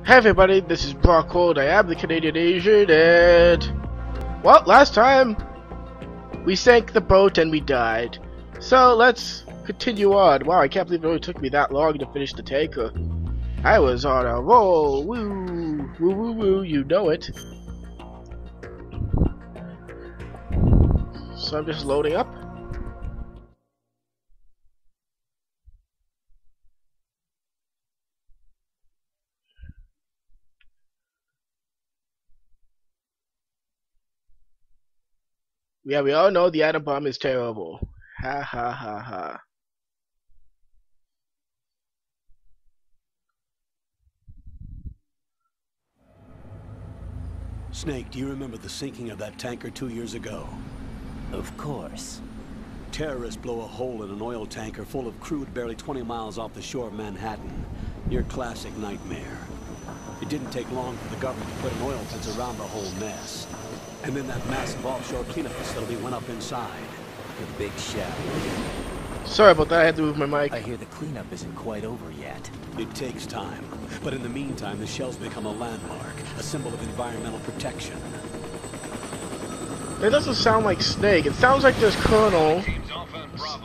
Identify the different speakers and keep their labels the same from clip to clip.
Speaker 1: Hey everybody, this is Brockhold. I am the Canadian Asian, and well, last time we sank the boat and we died. So let's continue on. Wow, I can't believe it only took me that long to finish the tanker. I was on a roll. Woo, woo, woo, woo. You know it. So I'm just loading up. Yeah, we all know the atom bomb is terrible. Ha ha ha ha.
Speaker 2: Snake, do you remember the sinking of that tanker 2 years ago?
Speaker 3: Of course.
Speaker 2: Terrorists blow a hole in an oil tanker full of crude barely 20 miles off the shore of Manhattan. Your classic nightmare. It didn't take long for the government to put an oil fence around the whole mess. And then that massive offshore cleanup facility went up inside.
Speaker 3: The big shell.
Speaker 1: Sorry about that, I had to move my mic.
Speaker 3: I hear the cleanup isn't quite over yet.
Speaker 2: It takes time. But in the meantime, the shell's become a landmark, a symbol of environmental protection.
Speaker 1: It doesn't sound like Snake. It sounds like there's Colonel.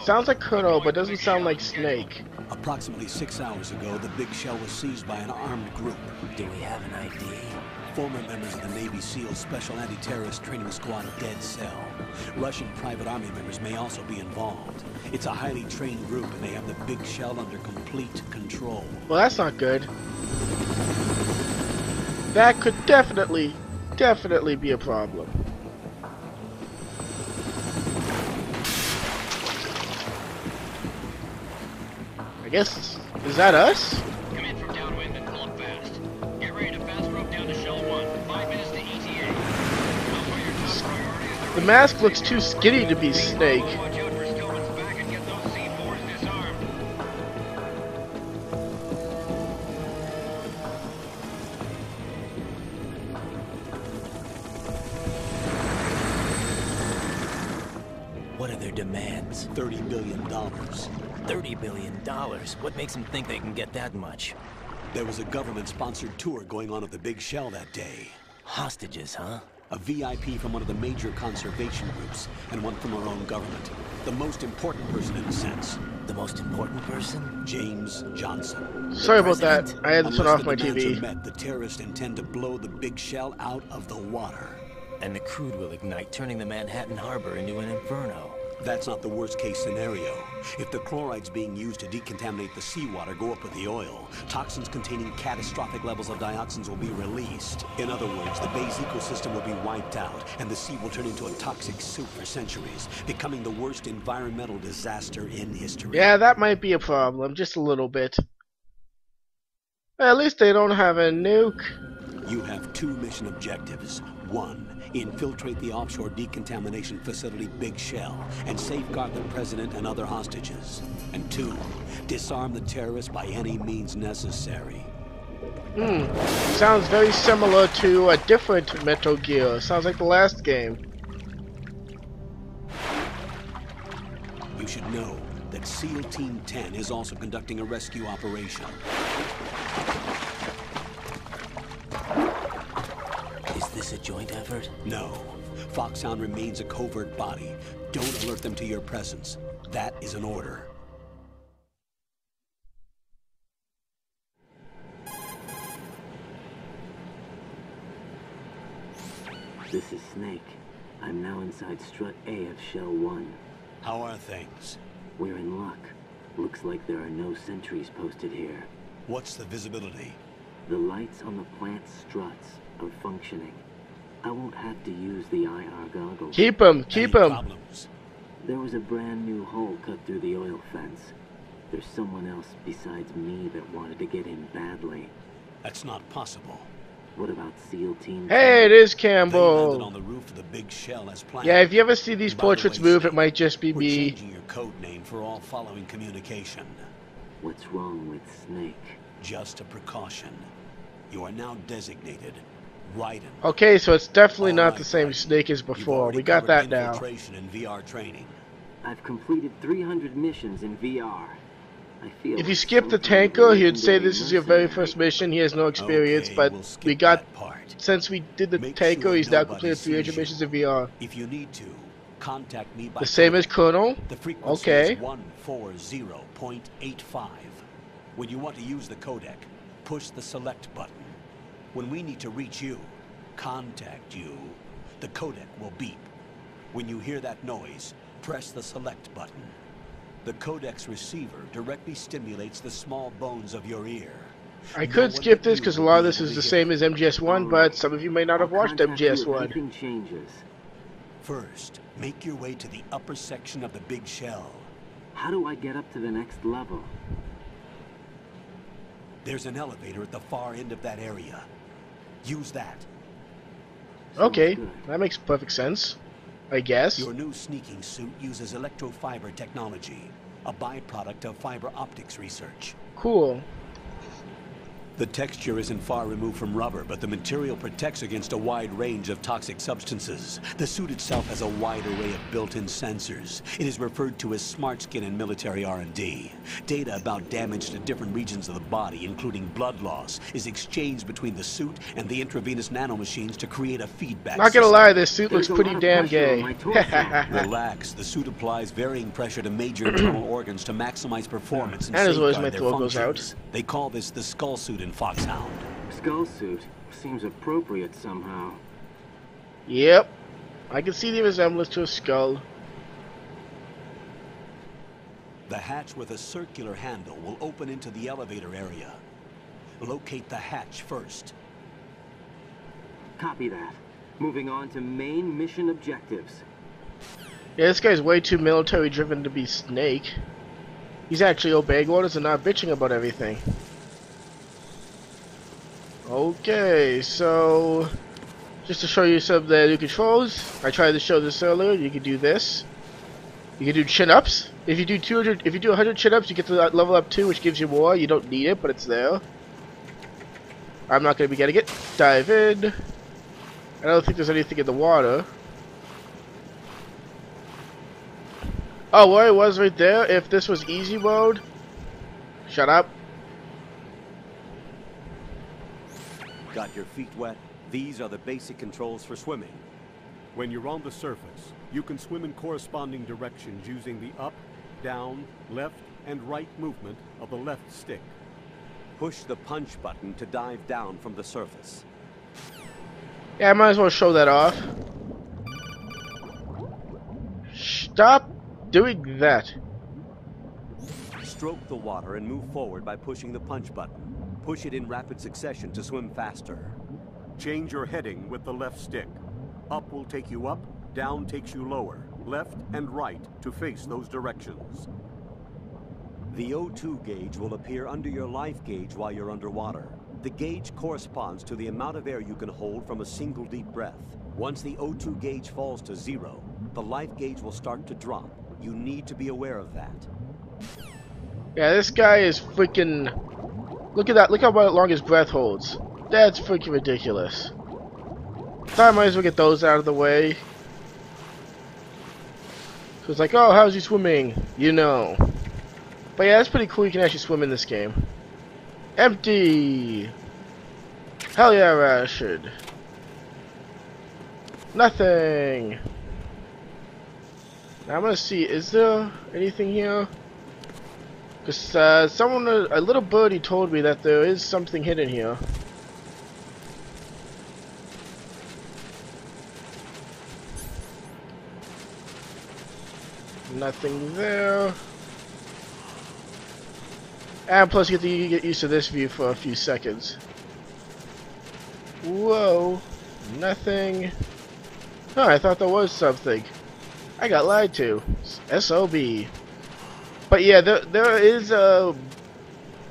Speaker 1: Sounds like Colonel, but doesn't sound like Snake.
Speaker 2: Approximately 6 hours ago, the big shell was seized by an armed group.
Speaker 3: Do we have an ID?
Speaker 2: Former members of the Navy SEAL Special Anti-Terrorist Training Squad Dead Cell. Russian private army members may also be involved. It's a highly trained group, and they have the big shell under complete control.
Speaker 1: Well, that's not good. That could definitely be a problem. I guess, is that us?
Speaker 4: Come in from downwind and pull up fast. Get ready to fast rope down to Shell 1. 5 minutes to ETA. Your top priority is
Speaker 1: The mask looks too skinny to be Snake.
Speaker 4: watch out for Stillman's back and get those C4s disarmed.
Speaker 3: What are their demands?
Speaker 2: $30 billion.
Speaker 3: $30 billion. What makes them think they can get that much?
Speaker 2: There was a government-sponsored tour going on of the big shell that day.
Speaker 3: Hostages, huh?
Speaker 2: A VIP from one of the major conservation groups, and one from our own government. The most important person in a sense.
Speaker 3: The most important person?
Speaker 2: James Johnson.
Speaker 1: Sorry about that.
Speaker 3: president?
Speaker 1: I had to turn
Speaker 2: Unless
Speaker 1: off my
Speaker 2: the demands
Speaker 1: TV.
Speaker 2: are met, the terrorists intend to blow the big shell out of the water.
Speaker 3: And the crude will ignite, turning the Manhattan Harbor into an inferno.
Speaker 2: That's not the worst-case scenario. If the chlorides being used to decontaminate the seawater go up with the oil, toxins containing catastrophic levels of dioxins will be released. In other words, the bay's ecosystem will be wiped out, and the sea will turn into a toxic soup for centuries, becoming the worst environmental disaster in history.
Speaker 1: Yeah, that might be a problem, just a little bit. At least they don't have a nuke.
Speaker 2: You have 2 mission objectives. 1, infiltrate the offshore decontamination facility Big Shell and safeguard the president and other hostages. And 2, disarm the terrorists by any means necessary.
Speaker 1: Sounds very similar to a different Metal Gear. Sounds like the last game.
Speaker 2: You should know that SEAL Team 10 is also conducting a rescue operation.
Speaker 3: Is this a joint effort?
Speaker 2: No. Foxhound remains a covert body. Don't alert them to your presence. That is an order.
Speaker 5: This is Snake. I'm now inside Strut A of Shell 1.
Speaker 2: How are things?
Speaker 5: We're in luck. Looks like there are no sentries posted here.
Speaker 2: What's the visibility?
Speaker 5: The lights on the plant's struts are functioning. I won't have to use the IR goggles.
Speaker 1: Keep him,
Speaker 2: Any
Speaker 1: keep him.
Speaker 2: problems?
Speaker 5: There was a brand new hole cut through the oil fence. There's someone else besides me that wanted to get in badly.
Speaker 2: That's not possible.
Speaker 5: What about SEAL Team 10?
Speaker 1: Hey, it is
Speaker 2: They landed
Speaker 1: Campbell.
Speaker 2: on the roof of the big shell as planned.
Speaker 1: Yeah, if you ever see these
Speaker 2: By the
Speaker 1: portraits
Speaker 2: way,
Speaker 1: move,
Speaker 2: Snake,
Speaker 1: it might just be
Speaker 2: we're
Speaker 1: me.
Speaker 2: changing your code name for all following communication.
Speaker 5: What's wrong with Snake?
Speaker 2: Just a precaution. You are now designated Raiden.
Speaker 1: Okay, so it's definitely
Speaker 2: All
Speaker 1: not
Speaker 2: right,
Speaker 1: the same
Speaker 2: Raiden.
Speaker 1: Snake as
Speaker 2: You've
Speaker 1: before.
Speaker 2: already
Speaker 1: We got that
Speaker 2: covered
Speaker 1: now.
Speaker 2: infiltration and VR training.
Speaker 5: I've completed 300 missions in VR. I feel
Speaker 1: If you
Speaker 5: like
Speaker 1: skip the
Speaker 5: some kind of
Speaker 1: tanker, he would say
Speaker 5: legendary
Speaker 1: this is your very
Speaker 5: mercenary.
Speaker 1: first mission. He has no experience,
Speaker 2: Okay,
Speaker 1: but
Speaker 2: we'll skip
Speaker 1: we got,
Speaker 2: that part.
Speaker 1: since we did the
Speaker 2: Make
Speaker 1: tanker,
Speaker 2: sure
Speaker 1: he's now
Speaker 2: nobody
Speaker 1: completed 300
Speaker 2: sees you.
Speaker 1: missions in VR.
Speaker 2: If you need to, contact me by
Speaker 1: The same as
Speaker 2: codec.
Speaker 1: Colonel.
Speaker 2: The frequency
Speaker 1: Okay.
Speaker 2: is 140.85. When you want to use the codec, push the select button. When we need to reach you, contact you, the codec will beep. When you hear that noise, press the select button. The codec's receiver directly stimulates the small bones of your ear.
Speaker 1: I
Speaker 2: No
Speaker 1: could
Speaker 2: one
Speaker 1: skip
Speaker 2: but
Speaker 1: this
Speaker 2: you
Speaker 1: because a
Speaker 2: will
Speaker 1: lot of
Speaker 2: be
Speaker 1: this
Speaker 2: able
Speaker 1: is
Speaker 2: to
Speaker 1: the
Speaker 2: hear
Speaker 1: same
Speaker 2: it.
Speaker 1: as MGS1, but some of you may not have
Speaker 5: I'll
Speaker 1: watched
Speaker 5: contact you if
Speaker 1: MGS1.
Speaker 5: anything changes.
Speaker 2: First, make your way to the upper section of the big shell.
Speaker 5: How do I get up to the next level?
Speaker 2: There's an elevator at the far end of that area. Use that.
Speaker 1: Okay,
Speaker 5: Sounds good.
Speaker 1: that makes perfect sense, I guess.
Speaker 2: Your new sneaking suit uses electrofiber technology, a byproduct of fiber optics research.
Speaker 1: Cool.
Speaker 2: The texture isn't far removed from rubber, but the material protects against a wide range of toxic substances. The suit itself has a wide array of built-in sensors. It is referred to as smart skin in military R&D. Data about damage to different regions of the body, including blood loss, is exchanged between the suit and the intravenous nanomachines to create a feedback
Speaker 1: Not gonna
Speaker 2: system.
Speaker 1: lie, this suit looks
Speaker 5: There's a
Speaker 1: pretty
Speaker 5: lot of
Speaker 1: damn
Speaker 5: pressure on
Speaker 1: gay.
Speaker 5: my torso.
Speaker 2: Relax. The suit applies varying pressure to major internal organs to maximize performance and
Speaker 1: And as always,
Speaker 2: safeguard
Speaker 1: my
Speaker 2: their
Speaker 1: throat goes out.
Speaker 2: functions. They call this the skull suit in Foxhound.
Speaker 5: Skull suit seems appropriate somehow.
Speaker 1: Yep. I can see the resemblance to a skull.
Speaker 2: The hatch with a circular handle will open into the elevator area. Locate the hatch first.
Speaker 5: Copy that. Moving on to main mission objectives.
Speaker 1: Yeah, this guy's way too military driven to be Snake. He's actually obeying orders and not bitching about everything. Okay, so just to show you some of the new controls, I tried to show this earlier. You can do this. You can do chin-ups. If you do 100 chin-ups, you get to level up 2, which gives you more. You don't need it, but it's there. I'm not going to be getting it. Dive in. I don't think there's anything in the water. Oh, where it was right there. If this was easy mode, shut up.
Speaker 2: Got your feet wet? These are the basic controls for swimming.
Speaker 6: When you're on the surface, you can swim in corresponding directions using the up, down, left, and right movement of the left stick.
Speaker 2: Push the punch button to dive down from the surface.
Speaker 1: Yeah, I might as well show that off. Stop doing that.
Speaker 2: Stroke the water and move forward by pushing the punch button. Push it in rapid succession to swim faster.
Speaker 6: Change your heading with the left stick. Up will take you up, down takes you lower, left and right to face those directions.
Speaker 2: The O2 gauge will appear under your life gauge while you're underwater. The gauge corresponds to the amount of air you can hold from a single deep breath. Once the O2 gauge falls to 0, the life gauge will start to drop. You need to be aware of that.
Speaker 1: Yeah, this guy is freaking... Look at that. Look how long his breath holds. That's freaking ridiculous. So I might as well get those out of the way. So it's like, oh, how's he swimming? You know. But yeah, that's pretty cool. You can actually swim in this game. Empty. Hell yeah, Rashid. Nothing. Now I'm gonna see. Is there anything here? Because a little birdie told me that there is something hidden here. Nothing there. And plus you get used to this view for a few seconds. Whoa. Nothing. Oh, I thought there was something. I got lied to. SOB. But yeah, there is a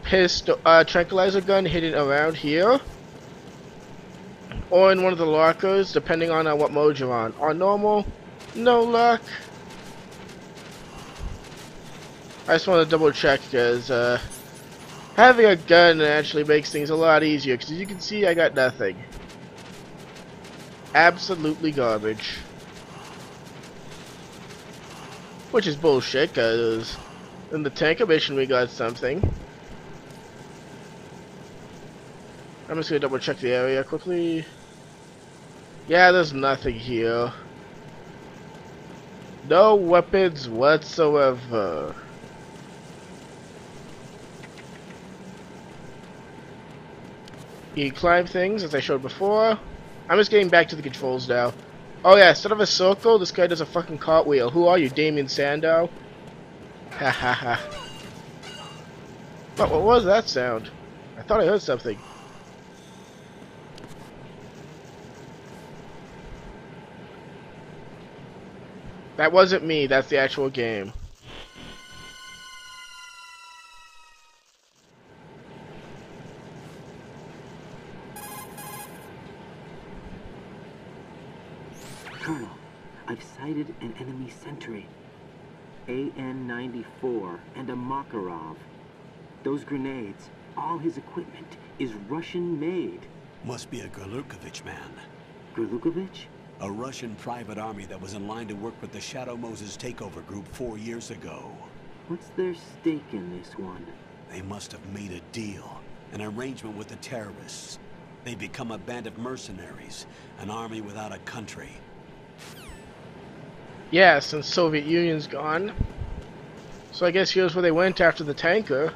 Speaker 1: pistol, tranquilizer gun hidden around here, or in one of the lockers, depending on what mode you're on. On normal, no luck. I just want to double check because having a gun actually makes things a lot easier. Because as you can see, I got nothing. Absolutely garbage. Which is bullshit, because In the tanker mission we got something. I'm just gonna double check the area quickly. Yeah, there's nothing here. No weapons whatsoever. You climb things, as I showed before. I'm just getting back to the controls now. Oh yeah, instead of a circle, this guy does a fucking cartwheel. Who are you, Damien Sandow? Ha ha ha. What was that sound? I thought I heard something. That wasn't me, that's the actual game.
Speaker 5: Colonel, I've sighted an enemy sentry. AN-94 and a Makarov. Those grenades, all his equipment, is Russian-made.
Speaker 2: Must be a Gurlukovich man.
Speaker 5: Gurlukovich?
Speaker 2: A Russian private army that was in line to work with the Shadow Moses takeover group 4 years ago.
Speaker 5: What's their stake in this one?
Speaker 2: They must have made a deal, an arrangement with the terrorists. They've become a band of mercenaries, an army without a country.
Speaker 1: Yeah, since Soviet Union's gone. So I guess here's where they went after the tanker.